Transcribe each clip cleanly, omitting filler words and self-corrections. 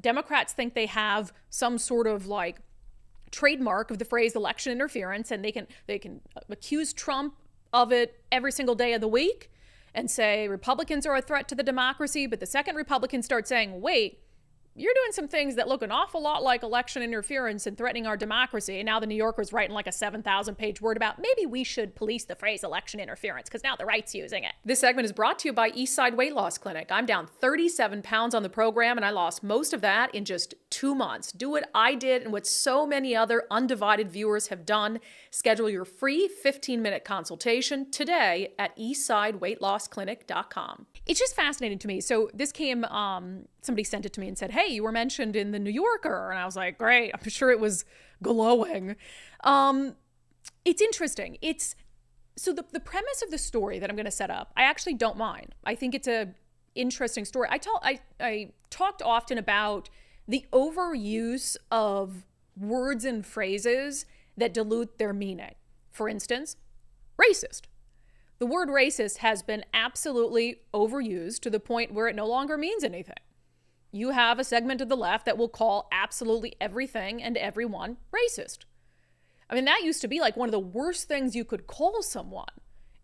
Democrats think they have some sort of like trademark of the phrase election interference, and they can accuse Trump of it every single day of the week and say Republicans are a threat to the democracy. But the second Republicans start saying, wait, you're doing some things that look an awful lot like election interference and threatening our democracy. And now the New Yorker's writing like a 7,000-page word about maybe we should police the phrase election interference because now the right's using it. This segment is brought to you by Eastside Weight Loss Clinic. I'm down 37 pounds on the program, and I lost most of that in just 2 months. Do what I did and what so many other undivided viewers have done. Schedule your free 15-minute consultation today at eastsideweightlossclinic.com. It's just fascinating to me. So this came, somebody sent it to me and said, hey, you were mentioned in the New Yorker. And I was like, great, I'm sure it was glowing. It's interesting. So the premise of the story that I'm going to set up, I actually don't mind. I think it's a interesting story. I talked often about the overuse of words and phrases that dilute their meaning. For instance, racist. The word racist has been absolutely overused to the point where it no longer means anything. You have a segment of the left that will call absolutely everything and everyone racist. I mean, that used to be like one of the worst things you could call someone.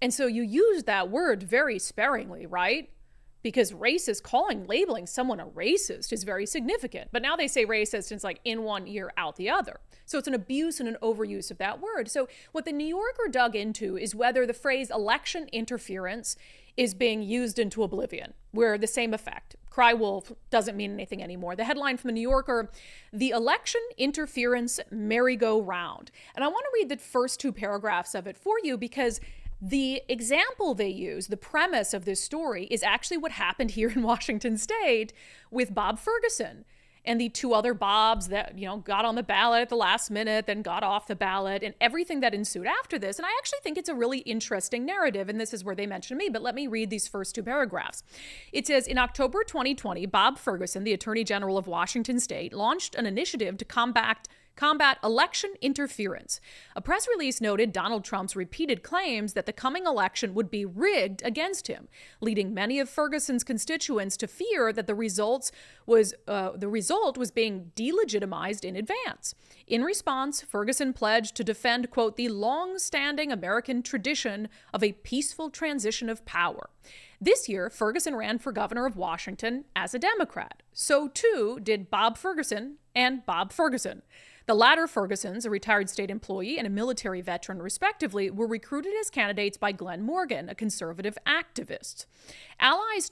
And so you use that word very sparingly, right? Because labeling someone a racist is very significant. But now they say racist and it's like in one ear, out the other. So it's an abuse and an overuse of that word. So what the New Yorker dug into is whether the phrase election interference is being used into oblivion, where the same effect, cry wolf, doesn't mean anything anymore. The headline from the New Yorker, the election interference merry-go-round. And I want to read the first 2 paragraphs of it for you because the example they use, the premise of this story, is actually what happened here in Washington State with Bob Ferguson and the 2 other Bobs that, got on the ballot at the last minute, then got off the ballot, and everything that ensued after this. And I actually think it's a really interesting narrative, and this is where they mention me, but let me read these first 2 paragraphs. It says, in October 2020, Bob Ferguson, the Attorney General of Washington State, launched an initiative to combat election interference. A press release noted Donald Trump's repeated claims that the coming election would be rigged against him, leading many of Ferguson's constituents to fear that the result was being delegitimized in advance. In response, Ferguson pledged to defend, quote, the long-standing American tradition of a peaceful transition of power. This year, Ferguson ran for governor of Washington as a Democrat. So too did Bob Ferguson and Bob Ferguson. The latter Fergusons, a retired state employee and a military veteran respectively, were recruited as candidates by Glenn Morgan, a conservative activist. Allies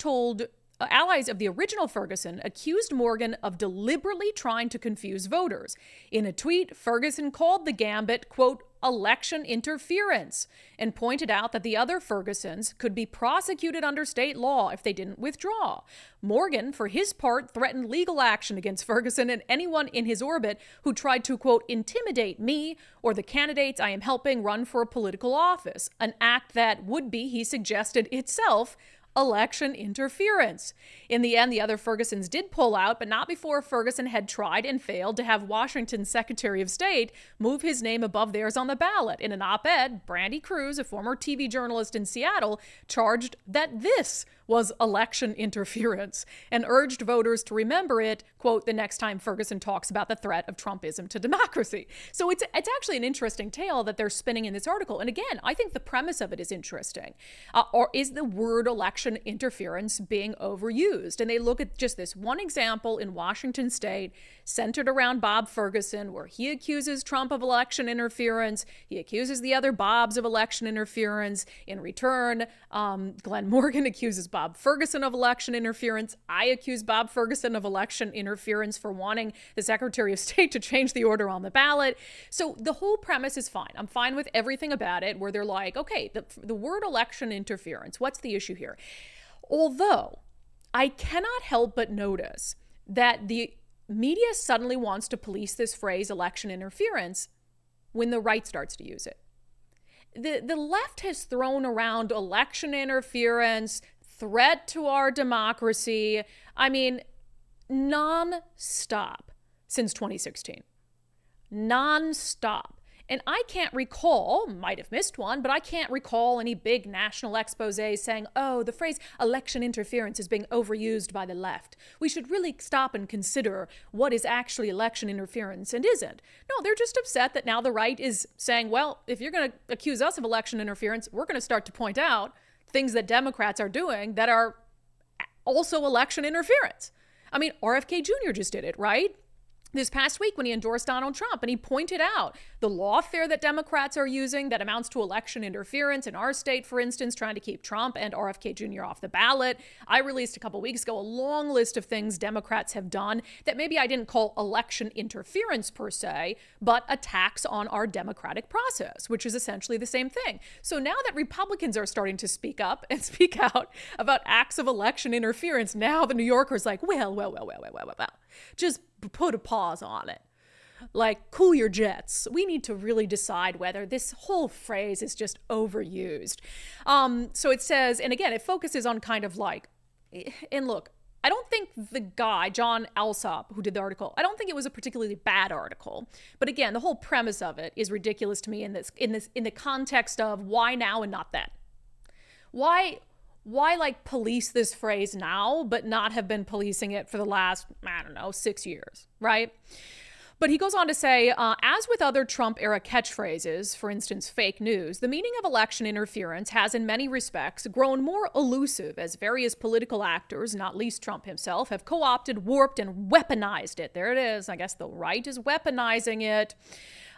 of the original Ferguson accused Morgan of deliberately trying to confuse voters. In a tweet, Ferguson called the gambit, quote, election interference, and pointed out that the other Fergusons could be prosecuted under state law if they didn't withdraw. Morgan, for his part, threatened legal action against Ferguson and anyone in his orbit who tried to, quote, intimidate me or the candidates I am helping run for a political office, an act that would be, he suggested, itself election interference. In the end, the other Fergusons did pull out, but not before Ferguson had tried and failed to have Washington's Secretary of State move his name above theirs on the ballot. In an op-ed, Brandi Kruse, a former TV journalist in Seattle, charged that this was election interference and urged voters to remember it, quote, the next time Ferguson talks about the threat of Trumpism to democracy. So it's actually an interesting tale that they're spinning in this article. And again, I think the premise of it is interesting. Or is the word election interference being overused? And they look at just this one example in Washington State centered around Bob Ferguson, where he accuses Trump of election interference. He accuses the other Bobs of election interference. In return, Glenn Morgan accuses Bob Ferguson of election interference. I accuse Bob Ferguson of election interference for wanting the Secretary of State to change the order on the ballot. So the whole premise is fine. I'm fine with everything about it, where they're like, okay, the word election interference, what's the issue here? Although I cannot help but notice that the media suddenly wants to police this phrase election interference when the right starts to use it. The left has thrown around election interference, threat to our democracy, I mean, non-stop since 2016. Non-stop. And I can't recall, might have missed one, but I can't recall any big national expose saying, oh, the phrase election interference is being overused by the left. We should really stop and consider what is actually election interference and isn't. No, they're just upset that now the right is saying, well, if you're going to accuse us of election interference, we're going to start to point out things that Democrats are doing that are also election interference. I mean, RFK Jr. just did it, right? This past week when he endorsed Donald Trump, and he pointed out the lawfare that Democrats are using that amounts to election interference in our state, for instance, trying to keep Trump and RFK Jr. off the ballot. I released a couple weeks ago a long list of things Democrats have done that maybe I didn't call election interference per se, but attacks on our democratic process, which is essentially the same thing. So now that Republicans are starting to speak up and speak out about acts of election interference, now the New Yorker's like, well, just put a pause on it. Like, cool your jets. We need to really decide whether this whole phrase is just overused. So it says, and again, it focuses on kind of like, and look, I don't think the guy, John Alsop, who did the article, I don't think it was a particularly bad article. But again, the whole premise of it is ridiculous to me in the context of why now and not then. Why like police this phrase now, but not have been policing it for the last, 6 years, right? But he goes on to say, as with other Trump-era catchphrases, for instance, fake news, the meaning of election interference has in many respects grown more elusive as various political actors, not least Trump himself, have co-opted, warped, and weaponized it. There it is. I guess the right is weaponizing it.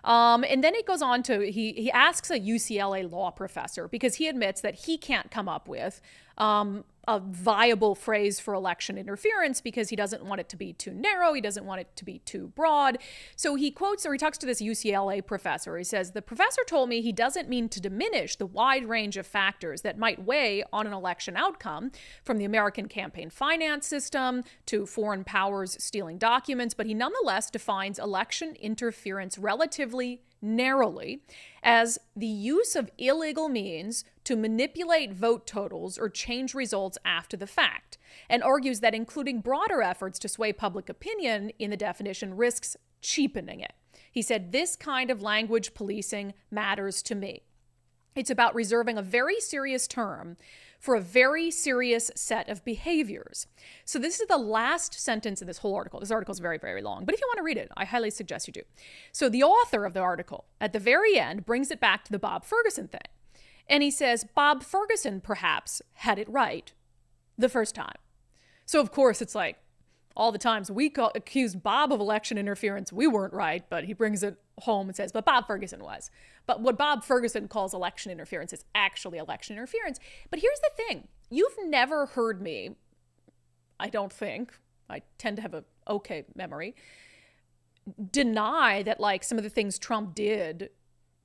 And then it goes on to, he asks a UCLA law professor, because he admits that he can't come up with a viable phrase for election interference because he doesn't want it to be too narrow. He doesn't want it to be too broad. So he quotes, or he talks to this UCLA professor. He says, the professor told me he doesn't mean to diminish the wide range of factors that might weigh on an election outcome, from the American campaign finance system to foreign powers stealing documents, but he nonetheless defines election interference relatively narrowly as the use of illegal means to manipulate vote totals or change results after the fact, and argues that including broader efforts to sway public opinion in the definition risks cheapening it. He said, this kind of language policing matters to me. It's about reserving a very serious term for a very serious set of behaviors. So this is the last sentence in this whole article. This article is very, very long, but if you want to read it, I highly suggest you do. So the author of the article at the very end brings it back to the Bob Ferguson thing. And he says, Bob Ferguson perhaps had it right the first time. So of course it's like, all the times we accused Bob of election interference, we weren't right, but he brings it home and says, but Bob Ferguson was. But what Bob Ferguson calls election interference is actually election interference. But here's the thing. You've never heard me, I don't think, I tend to have an okay memory, deny that like some of the things Trump did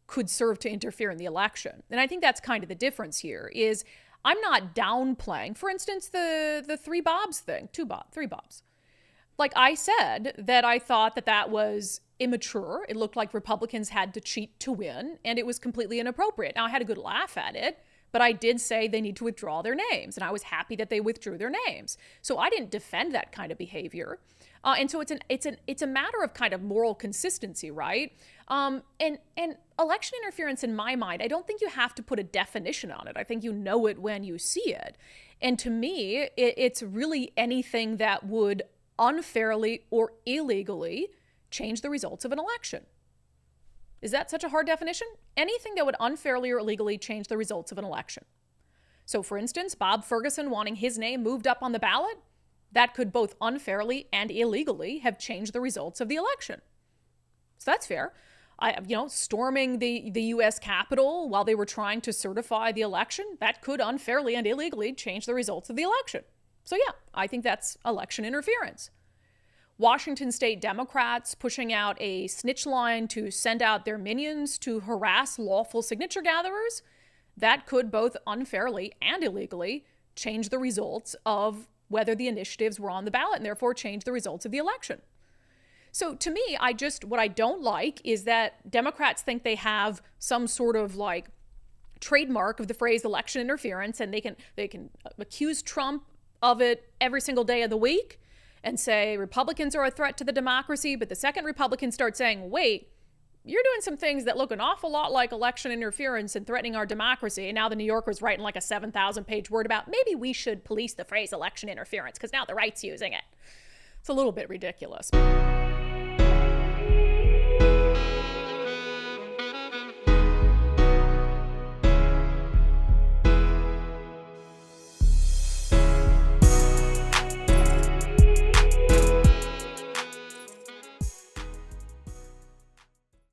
could serve to interfere in the election. And I think that's kind of the difference here is I'm not downplaying, for instance, the three Bobs thing, three Bobs. Like I said that I thought that was immature. It looked like Republicans had to cheat to win, and it was completely inappropriate. Now, I had a good laugh at it, but I did say they need to withdraw their names, and I was happy that they withdrew their names. So I didn't defend that kind of behavior. And so it's a matter of kind of moral consistency, right? And election interference, in my mind, I don't think you have to put a definition on it. I think you know it when you see it. And to me, it's really anything that would unfairly or illegally change the results of an election. Is that such a hard definition? Anything that would unfairly or illegally change the results of an election. So for instance, Bob Ferguson wanting his name moved up on the ballot, that could both unfairly and illegally have changed the results of the election. So that's fair. Storming the U.S. Capitol while they were trying to certify the election, that could unfairly and illegally change the results of the election. So yeah, I think that's election interference. Washington state Democrats pushing out a snitch line to send out their minions to harass lawful signature gatherers, that could both unfairly and illegally change the results of whether the initiatives were on the ballot and therefore change the results of the election. So to me, what I don't like is that Democrats think they have some sort of like trademark of the phrase election interference, and they can accuse Trump of it every single day of the week and say Republicans are a threat to the democracy. But the second Republicans start saying, wait, you're doing some things that look an awful lot like election interference and threatening our democracy. And now the New Yorker's writing like a 7,000-page word about maybe we should police the phrase election interference because now the right's using it. It's a little bit ridiculous.